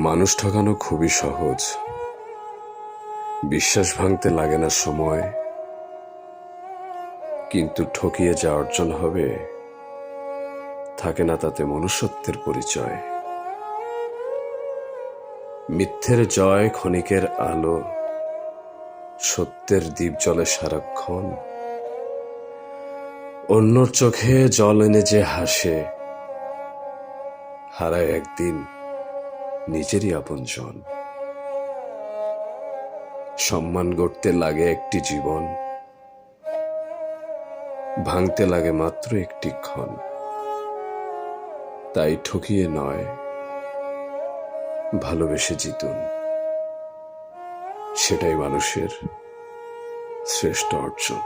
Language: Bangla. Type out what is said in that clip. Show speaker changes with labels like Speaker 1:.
Speaker 1: মানুষ ঠকানো খুবই সহজ। বিশ্বাস ভাঙতে লাগে না সময়, কিন্তু ঠকিয়ে যা অর্জন হবে থাকে না তাতে মনুষ্যত্বের পরিচয়। মিথ্যের জয় ক্ষণিকের আলো, সত্যের দ্বীপ জ্বলে সারাক্ষণ। অন্যর চোখে জল এনে যে হাসে, হারায় একদিন নিজেরই আপনজন। সম্মান গড়তে লাগে একটি জীবন, ভাঙতে লাগে মাত্র একটি ক্ষণ। তাই ঠকিয়ে নয়, ভালোবেসে জিতুন, সেটাই মানুষের শ্রেষ্ঠ অর্জন।